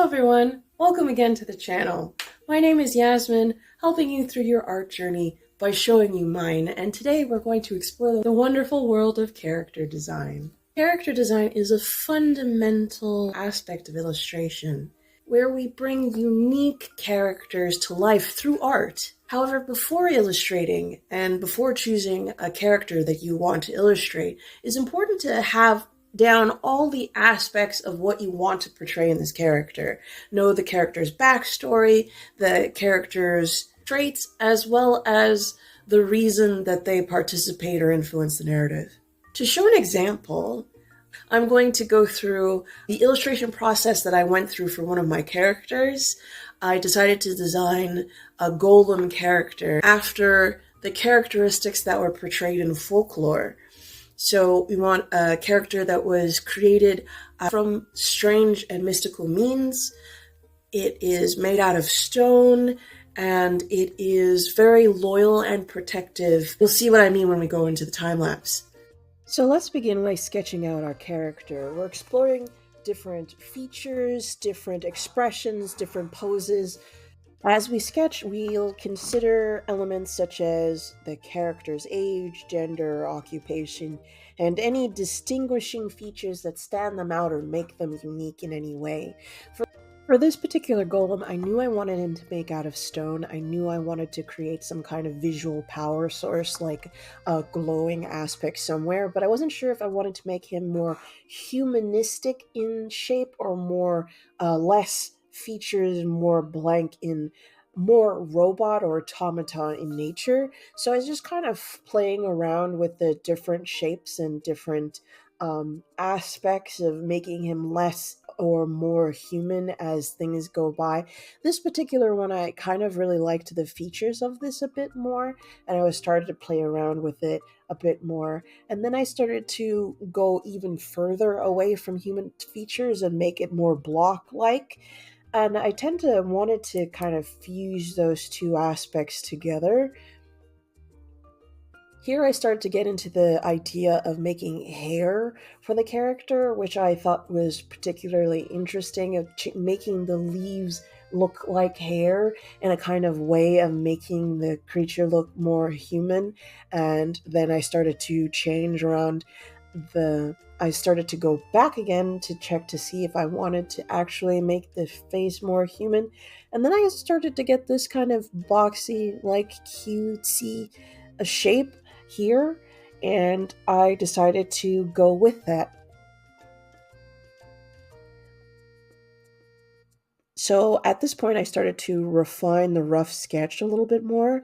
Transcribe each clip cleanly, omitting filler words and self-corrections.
everyone, welcome again to the channel. My name is Yasmin, helping you through your art journey by showing you mine, and today we're going to explore the wonderful world of character design. Character design is a fundamental aspect of illustration, where we bring unique characters to life through art. However, before illustrating and before choosing a character that you want to illustrate, it's important to have down all the aspects of what you want to portray in this character. Know the character's backstory, the character's traits, as well as the reason that they participate or influence the narrative. To show an example, I'm going to go through the illustration process that I went through for one of my characters. I decided to design a golem character after the characteristics that were portrayed in folklore. So we want a character that was created from strange and mystical means. It is made out of stone, and it is very loyal and protective. You'll see what I mean when we go into the time lapse. So let's begin by sketching out our character. We're exploring different features, different expressions, different poses. As we sketch, we'll consider elements such as the character's age, gender, occupation, and any distinguishing features that stand them out or make them unique in any way. For this particular golem, I knew I wanted him to make out of stone. I knew I wanted to create some kind of visual power source, like a glowing aspect somewhere, but I wasn't sure if I wanted to make him more humanistic in shape or more less features, more blank in more robot or automaton in nature. So I was just kind of playing around with the different shapes and different aspects of making him less or more human as things go by. This particular one, I kind of really liked the features of this a bit more, and I was started to play around with it a bit more. And then I started to go even further away from human features and make it more block-like. And I tend to wanted to kind of fuse those two aspects together. Here I started to get into the idea of making hair for the character, which I thought was particularly interesting, of making the leaves look like hair in a kind of way of making the creature look more human. And then I started to change around I started to go back again to check to see if I wanted to actually make the face more human. And then I started to get this kind of boxy, like cutesy shape here, and I decided to go with that. So at this point, I started to refine the rough sketch a little bit more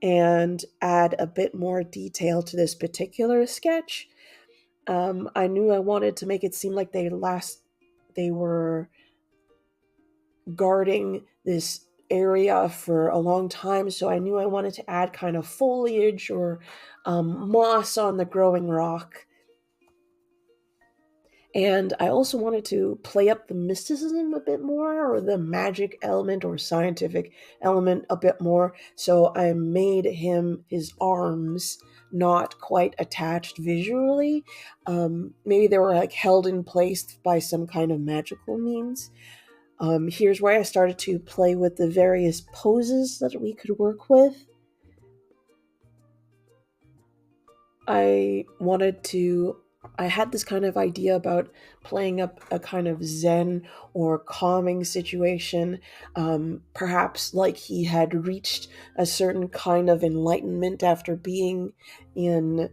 and add a bit more detail to this particular sketch. I knew I wanted to make it seem like they were guarding this area for a long time, so I knew I wanted to add kind of foliage or moss on the growing rock. And I also wanted to play up the mysticism a bit more, or the magic element or scientific element a bit more. So I made his arms not quite attached visually. Maybe they were like held in place by some kind of magical means. Here's where I started to play with the various poses that we could work with. I had this kind of idea about playing up a kind of zen or calming situation, perhaps like he had reached a certain kind of enlightenment after being in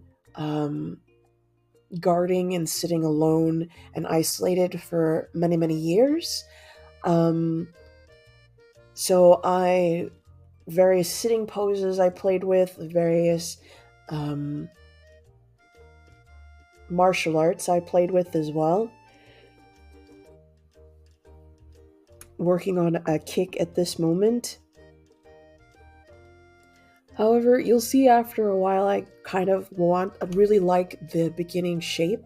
guarding and sitting alone and isolated for many, many years. So various sitting poses I played with, various martial arts I played with as well. Working on a kick at this moment. However, you'll see after a while I really like the beginning shape.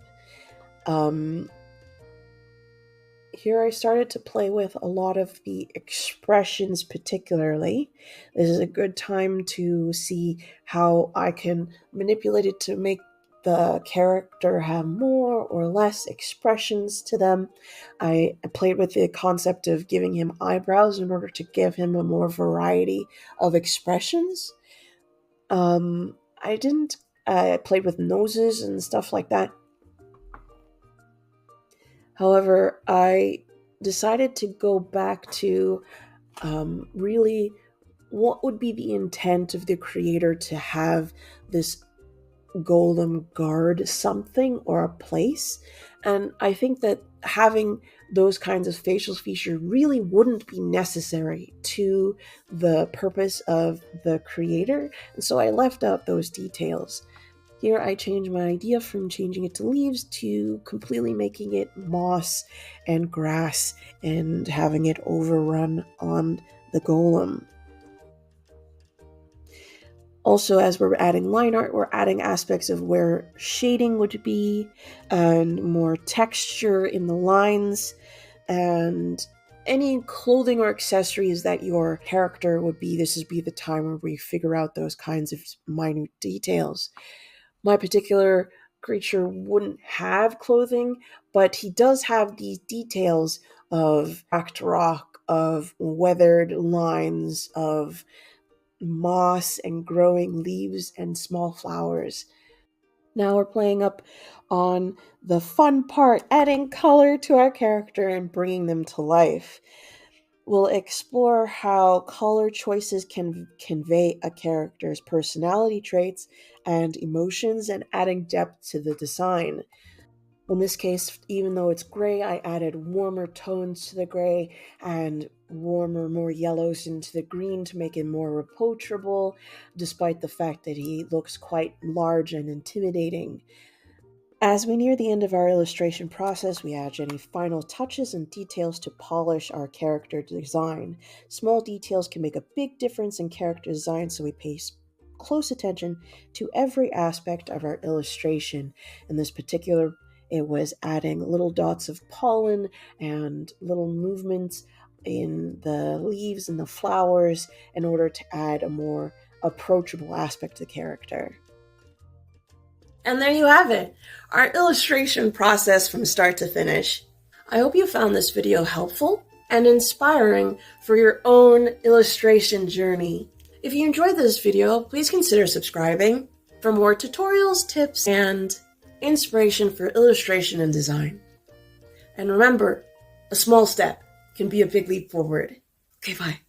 Here I started to play with a lot of the expressions particularly. This is a good time to see how I can manipulate it to make the character have more or less expressions to them. I played with the concept of giving him eyebrows in order to give him a more variety of expressions. I didn't. I played with noses and stuff like that. However, I decided to go back to really what would be the intent of the creator to have this golem guard something or a place. And I think that having those kinds of facial features really wouldn't be necessary to the purpose of the creator. And so I left out those details. Here I changed my idea from changing it to leaves to completely making it moss and grass and having it overrun on the golem. Also, as we're adding line art, we're adding aspects of where shading would be and more texture in the lines and any clothing or accessories that your character would be. This would be the time where we figure out those kinds of minute details. My particular creature wouldn't have clothing, but he does have these details of cracked rock, of weathered lines, of moss and growing leaves and small flowers. Now we're playing up on the fun part, adding color to our character and bringing them to life. We'll explore how color choices can convey a character's personality traits and emotions and adding depth to the design. In this case, even though it's gray, I added warmer tones to the gray and warmer, more yellows into the green to make it more approachable, despite the fact that he looks quite large and intimidating. As we near the end of our illustration process, we add any final touches and details to polish our character design. Small details can make a big difference in character design, so we pay close attention to every aspect of our illustration. In this particular, it was adding little dots of pollen and little movements in the leaves and the flowers in order to add a more approachable aspect to the character. And there you have it, our illustration process from start to finish. I hope you found this video helpful and inspiring for your own illustration journey. If you enjoyed this video, please consider subscribing for more tutorials, tips, and inspiration for illustration and design. And remember, a small step can be a big leap forward. Okay, bye.